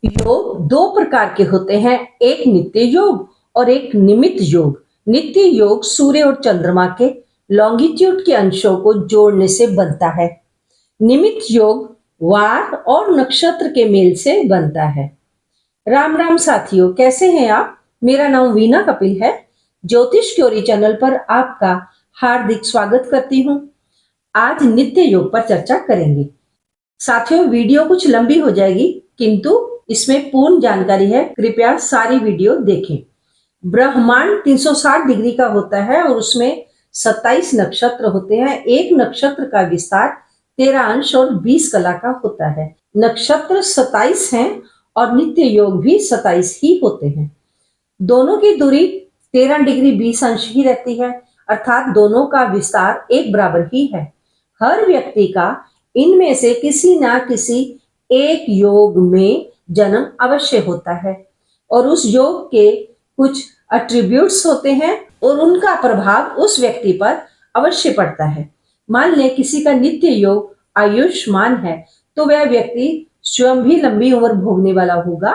योग दो प्रकार के होते हैं, एक नित्य योग और एक निमित्त योग। नित्य योग सूर्य और चंद्रमा के लॉन्गिट्यूड के अंशों को जोड़ने से बनता है। निमित्त योग वार और नक्षत्र के मेल से बनता है। राम राम साथियों, कैसे हैं आप? मेरा नाम वीना कपिल है। ज्योतिष क्योरी चैनल पर आपका हार्दिक स्वागत करती हूँ। आज नित्य योग पर चर्चा करेंगे। साथियों, वीडियो कुछ लंबी हो जाएगी, किंतु इसमें पूर्ण जानकारी है, कृपया सारी वीडियो देखें। ब्रह्मांड 360 डिग्री का होता है और उसमें 27 नक्षत्र होते हैं। एक नक्षत्र का विस्तार 13 अंश और 20 कला का होता है। नक्षत्र 27 हैं और नित्य योग भी 27 ही होते हैं। दोनों की दूरी 13 डिग्री 20 अंश ही रहती है, अर्थात दोनों का विस्तार एक बराबर ही है। हर व्यक्ति का इनमें से किसी ना किसी एक योग में जन्म अवश्य होता है और उस योग के कुछ एट्रीब्यूट्स होते हैं और उनका प्रभाव उस व्यक्ति पर अवश्य पड़ता है। मान लें किसी का नित्य योग आयुष्मान है तो वह व्यक्ति स्वयं भी लंबी उम्र भोगने वाला होगा,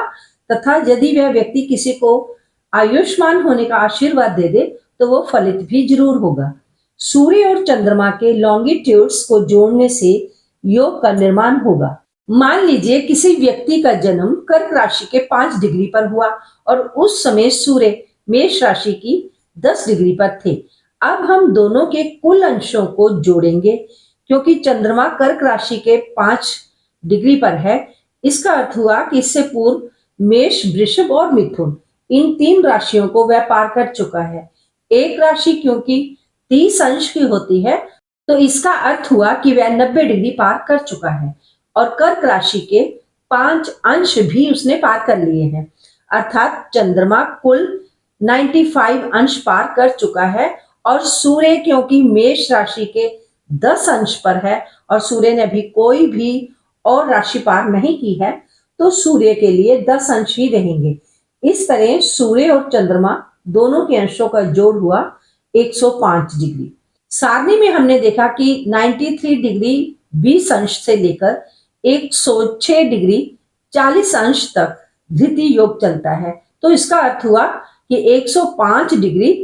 तथा यदि वह व्यक्ति किसी को आयुष्मान होने का आशीर्वाद दे दे तो वो फलित भी जरूर होगा। सूर्य और चंद्रमा के लॉन्गिट्यूड्स को जोड़ने से योग का निर्माण होगा। मान लीजिए किसी व्यक्ति का जन्म कर्क राशि के 5 डिग्री पर हुआ और उस समय सूर्य मेष राशि की 10 डिग्री पर थे। अब हम दोनों के कुल अंशों को जोड़ेंगे, क्योंकि चंद्रमा कर्क राशि के 5 डिग्री पर है। इसका अर्थ हुआ कि इससे पूर्व मेष, वृषभ और मिथुन इन 3 राशियों को वह पार कर चुका है। एक राशि क्योंकि 30 अंश की होती है, तो इसका अर्थ हुआ कि वह 90 डिग्री पार कर चुका है और कर्क राशि के 5 अंश भी उसने पार कर लिए हैं, अर्थात चंद्रमा कुल 95 अंश पार कर चुका है। और सूर्य क्योंकि मेष राशि के 10 अंश पर है और सूर्य ने अभी कोई भी और राशि पार नहीं की है, तो सूर्य के लिए 10 अंश ही रहेंगे। इस तरह सूर्य और चंद्रमा दोनों के अंशों का जोड़ हुआ 105 डिग्री। सारणी में हमने देखा कि 93 डिग्री 20 अंश से लेकर 106 डिग्री 40 अंश तक धृति योग चलता है, तो इसका अर्थ हुआ कि 105 डिग्री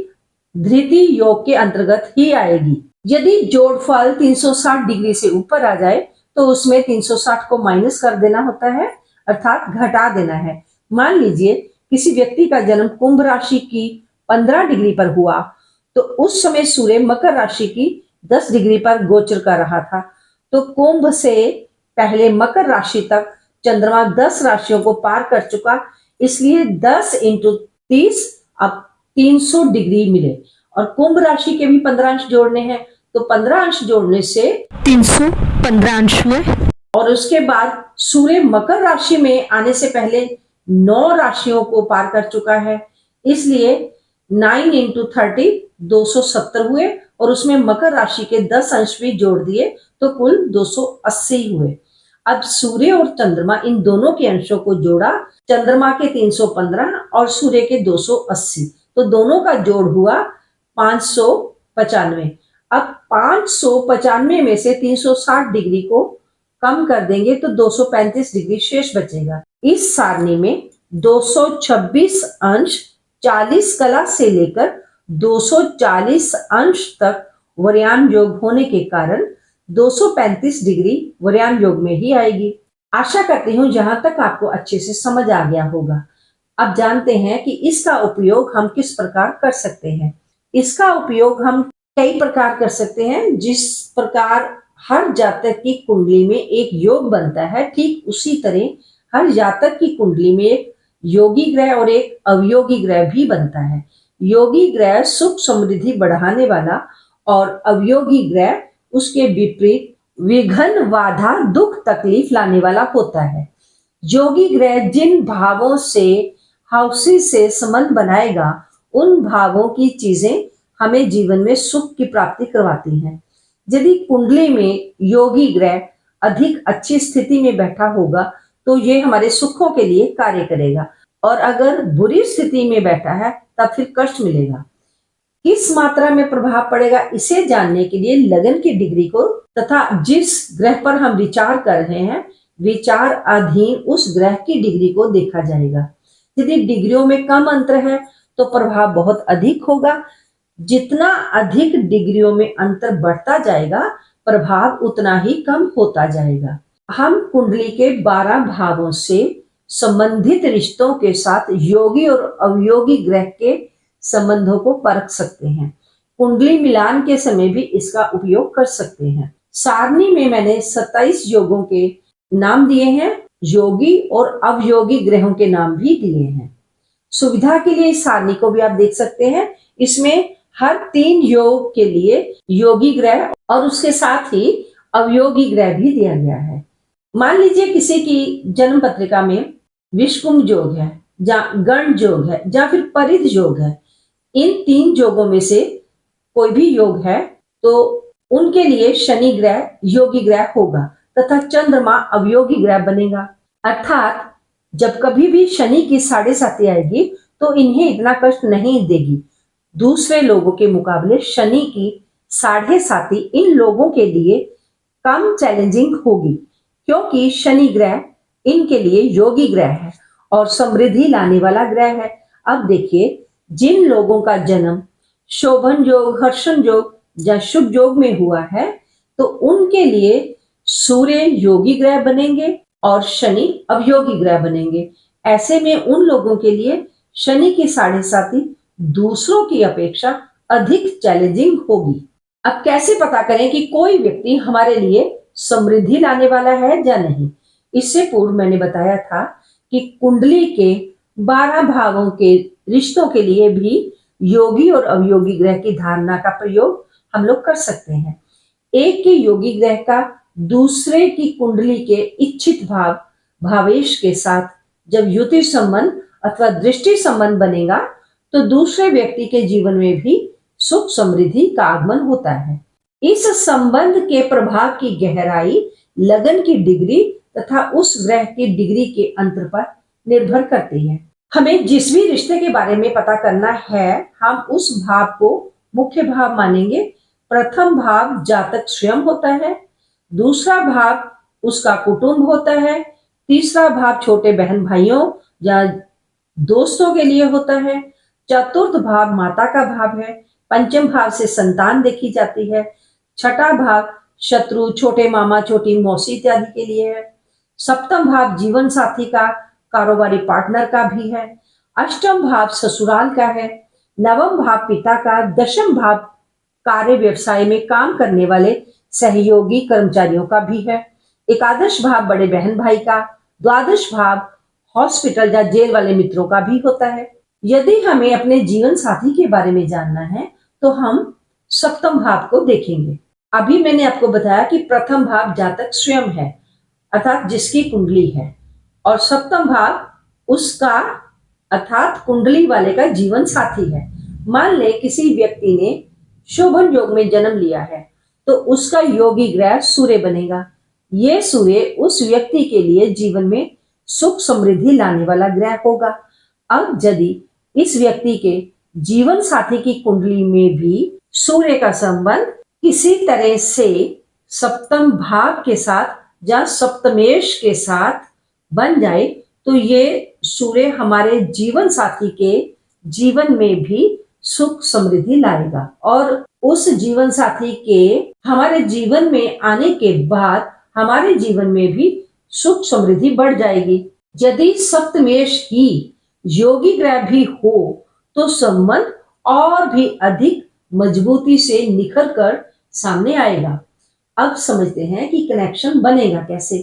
धृति योग के अंतर्गत ही आएगी। यदि जोड़फल 360 डिग्री से ऊपर आ जाए तो उसमें 360 को माइनस कर देना होता है, अर्थात घटा देना है। मान लीजिए किसी व्यक्ति का जन्म कुंभ राशि की 15 डिग्री पर हुआ, तो उस समय सूर्य मकर राशि की 10 डिग्री पर गोचर कर रहा था, तो कुंभ से पहले मकर राशि तक चंद्रमा 10 राशियों को पार कर चुका, इसलिए 10 इंटू 30 अब 300 डिग्री मिले। और कुंभ राशि के भी 15 अंश जोड़ने हैं, तो 15 अंश जोड़ने से 315 अंश हुए। और उसके बाद सूर्य मकर राशि में आने से पहले 9 राशियों को पार कर चुका है, इसलिए 9 इंटू 30 270 हुए और उसमें मकर राशि के 10 अंश भी जोड़ दिए तो कुल 280 हुए। अब सूर्य और चंद्रमा इन दोनों के अंशों को जोड़ा, चंद्रमा के 315 और सूर्य के 280, तो दोनों का जोड़ हुआ 595। अब 595 में से 360 डिग्री को कम कर देंगे तो 235 डिग्री शेष बचेगा। इस सारणी में 226 अंश 40 कला से लेकर 240 अंश तक वरयान योग होने के कारण 235 डिग्री वरयान योग में ही आएगी। आशा करती हूँ जहां तक आपको अच्छे से समझ आ गया होगा। अब जानते हैं कि इसका उपयोग हम किस प्रकार कर सकते हैं। इसका उपयोग हम कई प्रकार कर सकते हैं। जिस प्रकार हर जातक की कुंडली में एक योग बनता है, ठीक उसी तरह हर जातक की कुंडली में एक योगी ग्रह और एक अवयोगी ग्रह भी बनता है। योगी ग्रह सुख समृद्धि बढ़ाने वाला और अवयोगी ग्रह उसके विपरीत विघ्न, बाधा, दुख, तकलीफ लाने वाला होता है। योगी ग्रह जिन भावों से हाउसेस से संबंध बनाएगा, उन भावों की चीजें हमें जीवन में सुख की प्राप्ति करवाती हैं। यदि कुंडली में योगी ग्रह अधिक अच्छी स्थिति में बैठा होगा तो ये हमारे सुखों के लिए कार्य करेगा, और अगर बुरी स्थिति में बैठा है तब फिर कष्ट मिलेगा। किस मात्रा में प्रभाव पड़ेगा, इसे जानने के लिए लगन की डिग्री को तथा जिस ग्रह पर हम विचार कर रहे हैं विचार अधीन उस ग्रह की डिग्री को देखा जाएगा। यदि डिग्रियों में कम अंतर है तो प्रभाव बहुत अधिक होगा। जितना अधिक डिग्रियों में अंतर बढ़ता जाएगा, प्रभाव उतना ही कम होता जाएगा। हम कुंडली के 12 भावों से संबंधित रिश्तों के साथ योगी और अवयोगी ग्रह के संबंधों को परख सकते हैं। कुंडली मिलान के समय भी इसका उपयोग कर सकते हैं। सारणी में मैंने 27 योगों के नाम दिए हैं, योगी और अवयोगी ग्रहों के नाम भी दिए हैं। सुविधा के लिए इस सारणी को भी आप देख सकते हैं। इसमें हर 3 योग के लिए योगी ग्रह और उसके साथ ही अवयोगी ग्रह भी दिया गया है। मान लीजिए किसी की जन्म पत्रिका में विषुकुंभ योग है, गण योग है या फिर परिध योग है। इन 3 योगों में से कोई भी योग है तो उनके लिए शनि ग्रह योगी ग्रह होगा तथा चंद्रमा अवयोगी ग्रह बनेगा। अर्थात जब कभी भी शनि की 7.5 आएगी तो इन्हें इतना कष्ट नहीं देगी। दूसरे लोगों के मुकाबले शनि की 7.5 इन लोगों के लिए कम चैलेंजिंग होगी, क्योंकि शनि ग्रह इनके लिए योगी ग्रह है और समृद्धि लाने वाला ग्रह है। अब देखिए, जिन लोगों का जन्म शोभन योग, हर्षण योग या शुभ योग में हुआ है तो उनके लिए सूर्य योगी ग्रह बनेंगे और शनि अवयोगी ग्रह बनेंगे। ऐसे में उन लोगों के लिए शनि की 7.5 दूसरों की अपेक्षा अधिक चैलेंजिंग होगी। अब कैसे पता करें कि कोई व्यक्ति हमारे लिए समृद्धि लाने वाला है या नहीं? इससे पूर्व मैंने बताया था कि कुंडली के 12 भावों के रिश्तों के लिए भी योगी और अवयोगी ग्रह की धारणा का प्रयोग हम लोग कर सकते हैं। एक के योगी ग्रह का दूसरे की कुंडली के इच्छित भावेश के साथ जब युति संबंध अथवा दृष्टि संबंध बनेगा तो दूसरे व्यक्ति के जीवन में भी सुख समृद्धि का आगमन होता है। इस संबंध के प्रभाव की गहराई लगन की डिग्री तथा उस ग्रह की डिग्री के अंतर पर निर्भर करती है। हमें जिस भी रिश्ते के बारे में पता करना है, हम उस भाव को मुख्य भाव मानेंगे। प्रथम भाव जातक स्वयं होता है, दूसरा भाव उसका कुटुंब होता है, तीसरा भाव छोटे बहन भाइयों या दोस्तों के लिए होता है, चतुर्थ भाव माता का भाव है, पंचम भाव से संतान देखी जाती है, छठा भाव शत्रु, छोटे मामा, छोटी मौसी इत्यादि के लिए है, सप्तम भाव जीवन साथी का, कारोबारी पार्टनर का भी है, अष्टम भाव ससुराल का है, नवम भाव पिता का, दशम भाव कार्य व्यवसाय में काम करने वाले सहयोगी कर्मचारियों का भी है, एकादश भाव बड़े बहन भाई का, द्वादश भाव हॉस्पिटल या जेल वाले मित्रों का भी होता है। यदि हमें अपने जीवन साथी के बारे में जानना है तो हम सप्तम भाव को देखेंगे। अभी मैंने आपको बताया कि प्रथम भाव जातक स्वयं है, अर्थात जिसकी कुंडली है, और सप्तम भाव उसका अर्थात कुंडली वाले का जीवन साथी है। मान ले किसी व्यक्ति ने शोभन योग में जन्म लिया है तो उसका योगी ग्रह सूर्य बनेगा। ये सूर्य उस व्यक्ति के लिए जीवन में सुख समृद्धि लाने वाला ग्रह होगा। अब यदि इस व्यक्ति के जीवन साथी की कुंडली में भी सूर्य का संबंध किसी तरह से सप्तम भाव के साथ या सप्तमेश के साथ बन जाए तो ये सूर्य हमारे जीवन साथी के जीवन में भी सुख समृद्धि लाएगा और उस जीवन साथी के हमारे जीवन में आने के बाद हमारे जीवन में भी सुख समृद्धि बढ़ जाएगी। यदि सप्तमेश ही योगी ग्रह भी हो तो संबंध और भी अधिक मजबूती से निखर कर सामने आएगा। अब समझते हैं कि कनेक्शन बनेगा कैसे।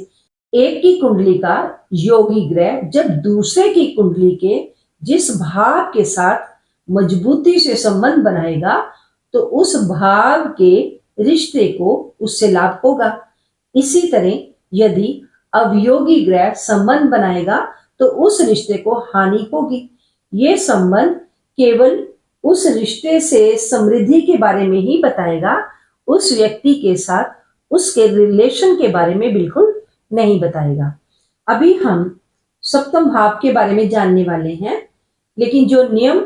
एक की कुंडली का योगी ग्रह जब दूसरे की कुंडली के जिस भाव के साथ मजबूती से संबंध बनाएगा तो उस भाव के रिश्ते को उससे लाभ होगा। इसी तरह यदि अवयोगी ग्रह संबंध बनाएगा तो उस रिश्ते को हानि होगी। ये संबंध केवल उस रिश्ते से समृद्धि के बारे में ही बताएगा, उस व्यक्ति के साथ उसके रिलेशन के बारे में बिल्कुल नहीं बताएगा। अभी हम सप्तम भाव के बारे में जानने वाले हैं, लेकिन जो नियम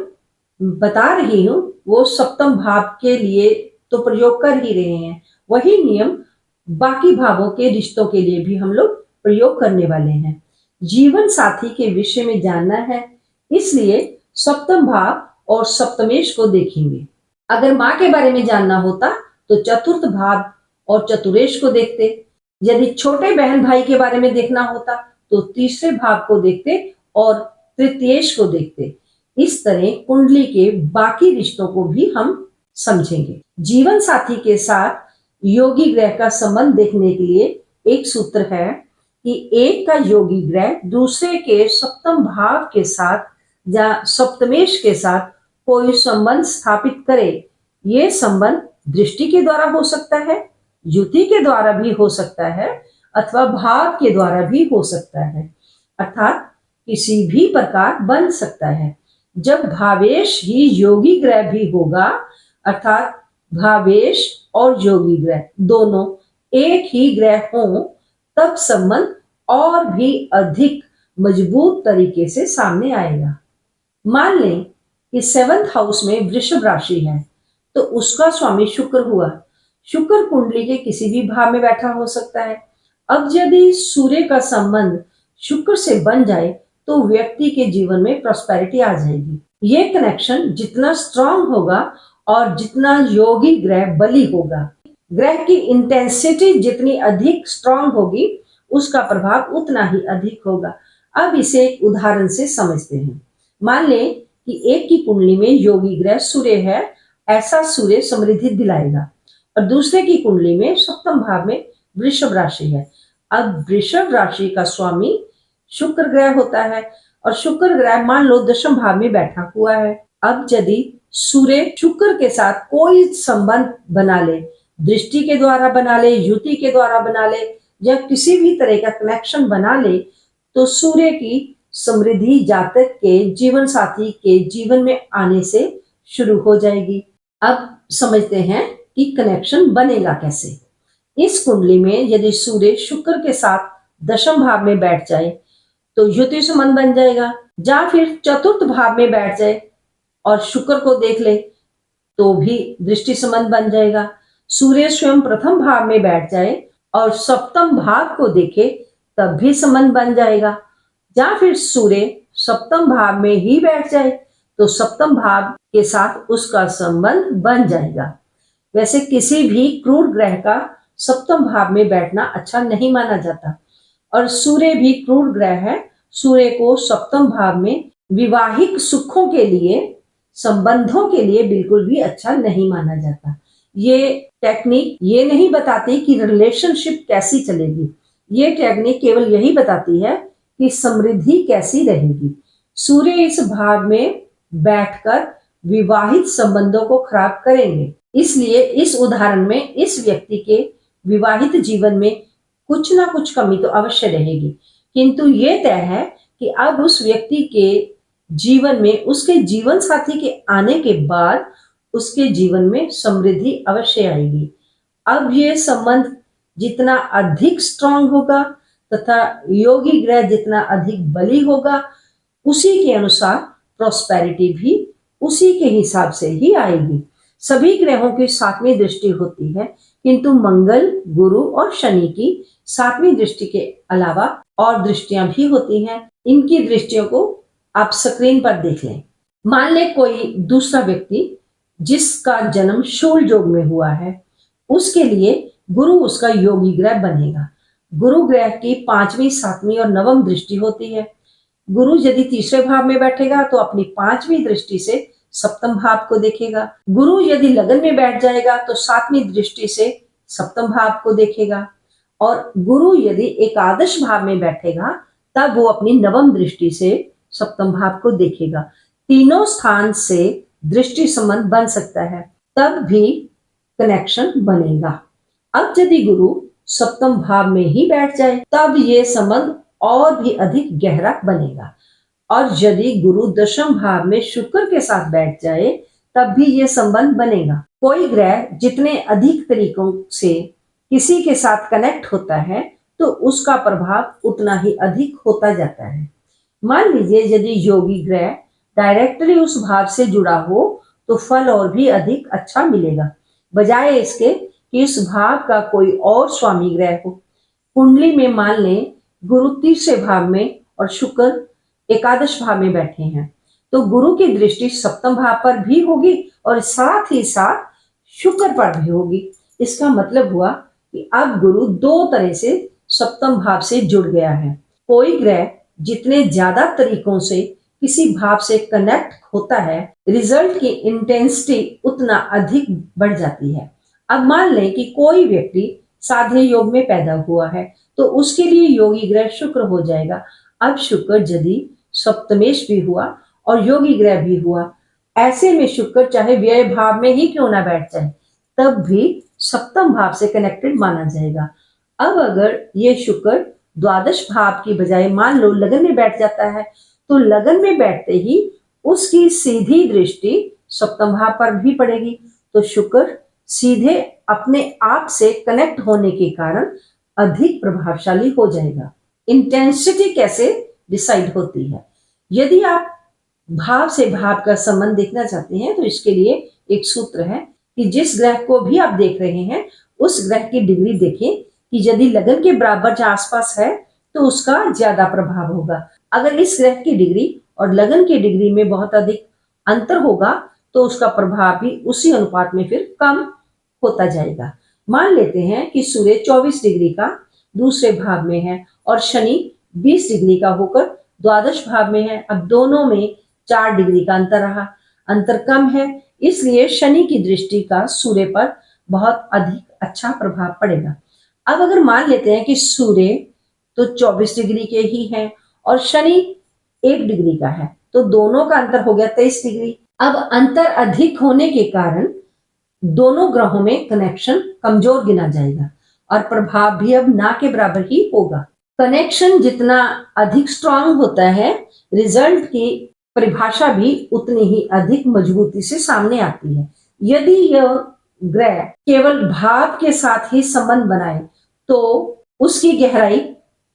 बता रही हूं वो सप्तम भाव के लिए तो प्रयोग कर ही रहे हैं, वही नियम बाकी भावों के रिश्तों के लिए भी हम लोग प्रयोग करने वाले हैं। जीवन साथी के विषय में जानना है, इसलिए सप्तम भाव और सप्तमेश को देखेंगे। अगर माँ के बारे में जानना होता तो चतुर्थ भाव और चतुरेश को देखते। यदि छोटे बहन भाई के बारे में देखना होता तो तीसरे भाव को देखते और तृतीयेश को देखते। इस तरह कुंडली के बाकी रिश्तों को भी हम समझेंगे। जीवन साथी के साथ योगी ग्रह का संबंध देखने के लिए एक सूत्र है कि एक का योगी ग्रह दूसरे के सप्तम भाव के साथ या सप्तमेश के साथ कोई संबंध स्थापित करे। ये संबंध दृष्टि के द्वारा हो सकता है, युति के द्वारा भी हो सकता है, अथवा भाव के द्वारा भी हो सकता है, अर्थात किसी भी प्रकार बन सकता है। जब भावेश ही योगी ग्रह भी होगा, अर्थात भावेश और योगी ग्रह दोनों एक ही ग्रह हों, तब संबंध और भी अधिक मजबूत तरीके से सामने आएगा। मान लें कि 7th हाउस में वृषभ राशि है, तो उसका स्वामी शुक्र हुआ। शुक्र कुंडली के किसी भी भाव में बैठा हो सकता है। अब यदि सूर्य का संबंध शुक्र से बन जाए तो व्यक्ति के जीवन में प्रॉस्पेरिटी आ जाएगी। ये कनेक्शन जितना स्ट्रांग होगा और जितना योगी ग्रह बली होगा, ग्रह की इंटेंसिटी जितनी अधिक स्ट्रांग होगी, उसका प्रभाव उतना ही अधिक होगा। अब इसे एक उदाहरण से समझते हैं। मान लें कि एक की कुंडली में योगी ग्रह सूर्य है, ऐसा सूर्य समृद्धि दिलाएगा, और दूसरे की कुंडली में सप्तम भाव में वृषभ राशि है। अब वृषभ राशि का स्वामी शुक्र ग्रह होता है, और शुक्र ग्रह मान लो दशम भाव में बैठा हुआ है। अब यदि सूर्य शुक्र के साथ कोई संबंध बना ले, दृष्टि के द्वारा बना ले, युति के द्वारा बना ले, या किसी भी तरह का कनेक्शन बना ले, तो सूर्य की समृद्धि जातक के जीवन साथी के जीवन में आने से शुरू हो जाएगी। अब समझते हैं कि कनेक्शन बनेगा कैसे। इस कुंडली में यदि सूर्य शुक्र के साथ दशम भाव में बैठ जाए तो युति संबंध बन जाएगा, या फिर चतुर्थ भाव में बैठ जाए और शुक्र को देख ले तो भी दृष्टि संबंध बन जाएगा। सूर्य स्वयं प्रथम भाव में बैठ जाए और सप्तम भाव को देखे तब भी संबंध बन जाएगा, या फिर सूर्य सप्तम भाव में ही बैठ जाए तो सप्तम भाव के साथ उसका संबंध बन जाएगा। वैसे किसी भी क्रूर ग्रह का सप्तम भाव में बैठना अच्छा नहीं माना जाता, और सूर्य भी क्रूर ग्रह है। सूर्य को सप्तम भाव में विवाहिक सुखों के लिए, संबंधों के लिए बिल्कुल भी अच्छा नहीं माना जाता। ये टेक्निक ये नहीं बताती कि रिलेशनशिप कैसी चलेगी, ये टेक्निक केवल यही बताती है कि समृद्धि कैसी रहेगी। सूर्य इस भाव में बैठकर विवाहित संबंधों को खराब करेंगे। इसलिए इस उदाहरण में इस व्यक्ति के विवाहित जीवन में कुछ ना कुछ कमी तो अवश्य रहेगी, किंतु ये तय है कि अब उस व्यक्ति के जीवन में उसके जीवन साथी के आने के बाद उसके जीवन में समृद्धि अवश्य आएगी। अब ये संबंध जितना अधिक स्ट्रांग होगा तथा योगी ग्रह जितना अधिक बली होगा, उसी के अनुसार प्रॉस्पेरिटी भी उसी के हिसाब से ही आएगी। सभी ग्रहों की 7वीं दृष्टि होती है, किंतु मंगल, गुरु और शनि की 7वीं दृष्टि के अलावा और दृष्टियां भी होती हैं। इनकी दृष्टियों को आप स्क्रीन पर देख लें। मान ले कोई दूसरा व्यक्ति जिसका जन्म शूल योग में हुआ है, उसके लिए गुरु उसका योगी ग्रह बनेगा। गुरु ग्रह की 5वीं, 7वीं और 9वीं दृष्टि होती है। गुरु यदि तीसरे भाव में बैठेगा तो अपनी 5वीं दृष्टि से सप्तम भाव को देखेगा। गुरु यदि लगन में बैठ जाएगा तो 7वीं दृष्टि से सप्तम भाव को देखेगा, और गुरु यदि एकादश भाव में बैठेगा तब वो अपनी 9वीं दृष्टि से सप्तम भाव को देखेगा। तीनों स्थान से दृष्टि संबंध बन सकता है, तब भी कनेक्शन बनेगा। अब यदि गुरु सप्तम भाव में ही बैठ जाए तब ये संबंध और भी अधिक गहरा बनेगा, और यदि गुरु दशम भाव में शुक्र के साथ बैठ जाए तब भी ये संबंध बनेगा। कोई ग्रह जितने अधिक तरीकों से किसी के साथ कनेक्ट होता है तो उसका प्रभाव उतना ही अधिक होता जाता है। मान लीजिए यदि योगी ग्रह डायरेक्टली उस भाव से जुड़ा हो तो फल और भी अधिक अच्छा मिलेगा, बजाय इसके कि इस भाव का कोई और स्वामी ग्रह हो। कुंडली में मान लें गुरु तीसरे भाव में और शुक्र एकादश भाव में बैठे हैं, तो गुरु की दृष्टि सप्तम भाव पर भी होगी और साथ ही साथ शुक्र पर भी होगी। इसका मतलब हुआ कि अब गुरु दो तरह से सप्तम भाव से जुड़ गया है। कोई ग्रह जितने ज्यादा तरीकों से किसी भाव से कनेक्ट होता है, रिजल्ट की इंटेंसिटी उतना अधिक बढ़ जाती है। अब मान लें कि कोई व्यक्ति साधे योग में पैदा हुआ है, तो उसके लिए योगी ग्रह शुक्र हो जाएगा। अब शुक्र यदि सप्तमेश भी हुआ और योगी ग्रह भी हुआ, ऐसे में शुक्र चाहे व्यय भाव में ही क्यों ना बैठ जाए, तब भी सप्तम भाव से कनेक्टेड माना जाएगा। अब अगर ये शुक्र द्वादश भाव की बजाय मान लो लगन में बैठ जाता है, तो लगन में बैठते ही उसकी सीधी दृष्टि सप्तम भाव पर भी पड़ेगी, तो शुक्र सीधे अपने आप से कनेक्ट होने के कारण अधिक प्रभावशाली हो जाएगा। इंटेंसिटी कैसे डिसाइड होती है? यदि आप भाव से भाव का संबंध देखना चाहते हैं, तो इसके लिए एक सूत्र है कि जिस ग्रह को भी आप देख रहे हैं उस ग्रह की डिग्री देखें कि यदि लगन के बराबर या आसपास है तो उसका ज्यादा प्रभाव होगा। अगर इस ग्रह की डिग्री और लगन की डिग्री में बहुत अधिक अंतर होगा तो उसका प्रभाव भी उसी अनुपात में फिर कम होता जाएगा। मान लेते हैं कि सूर्य 24 डिग्री का दूसरे भाव में है और शनि 20 डिग्री का होकर द्वादश भाव में है। अब दोनों में 4 डिग्री का अंतर रहा, अंतर कम है, इसलिए शनि की दृष्टि का सूर्य पर बहुत अधिक अच्छा प्रभाव पड़ेगा। अब अगर मान लेते हैं कि सूर्य तो 24 डिग्री के ही हैं और शनि 1 डिग्री का है, तो दोनों का अंतर हो गया 23 डिग्री। अब अंतर अधिक होने के कारण दोनों ग्रहों में कनेक्शन कमजोर गिना जाएगा और प्रभाव भी अब ना के बराबर ही होगा। कनेक्शन जितना अधिक स्ट्रांग होता है, रिजल्ट की परिभाषा भी उतनी ही अधिक मजबूती से सामने आती है। यदि यह ग्रह केवल भाव के साथ ही संबंध बनाए तो उसकी गहराई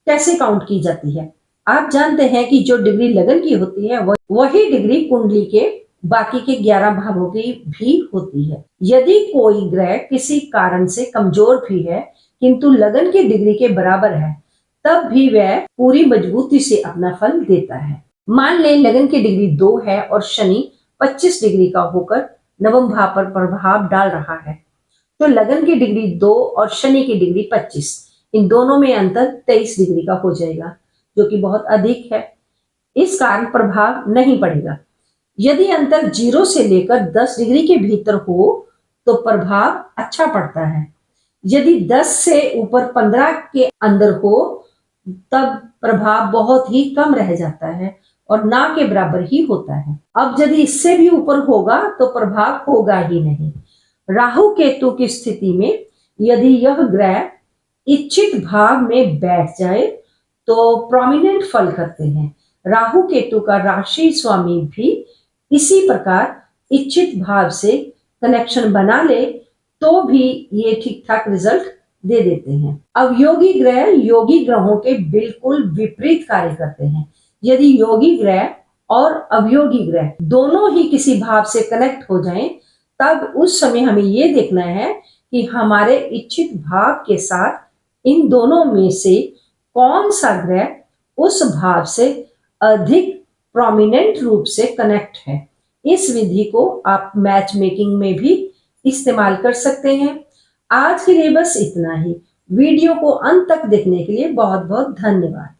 कैसे काउंट की जाती है? आप जानते हैं कि जो डिग्री लगन की होती है वही डिग्री कुंडली के बाकी के 11 भावों की भी होती है। यदि कोई ग्रह किसी कारण से कमजोर भी है किंतु लगन की डिग्री के बराबर है, तब भी वह पूरी मजबूती से अपना फल देता है। मान लें लगन की डिग्री 2 है और शनि 25 डिग्री का होकर नवम भाव पर प्रभाव डाल रहा है, तो लगन की डिग्री 2 और शनि की डिग्री 25, इन दोनों में अंतर 23 डिग्री का हो जाएगा, जो कि बहुत अधिक है। इस कारण प्रभाव नहीं पड़ेगा। यदि अंतर 0 से लेकर 10 डिग्री के भीतर हो तो प्रभाव अच्छा पड़ता है। यदि 10 से ऊपर 15 के अंदर हो तब प्रभाव बहुत ही कम रह जाता है और ना के बराबर ही होता है। अब यदि इससे भी ऊपर होगा तो प्रभाव होगा ही नहीं। राहु केतु की स्थिति में यदि यह ग्रह इच्छित भाव में बैठ जाए तो प्रोमिनेंट फल करते हैं। राहु केतु का राशि स्वामी भी इसी प्रकार इच्छित भाव से कनेक्शन बना ले तो भी ये ठीक ठाक रिजल्ट दे देते हैं। अवयोगी ग्रह योगी ग्रहों के बिल्कुल विपरीत कार्य करते हैं। यदि योगी ग्रह और अवयोगी ग्रह दोनों ही किसी भाव से कनेक्ट हो जाएं, तब उस समय हमें ये देखना है कि हमारे इच्छित भाव के साथ इन दोनों में से कौन सा ग्रह उस भाव से अधिक प्रोमिनेंट रूप से कनेक्ट है। इस विधि को आप मैच मेकिंग में भी इस्तेमाल कर सकते हैं। आज के लिए बस इतना ही। वीडियो को अंत तक देखने के लिए बहुत बहुत धन्यवाद।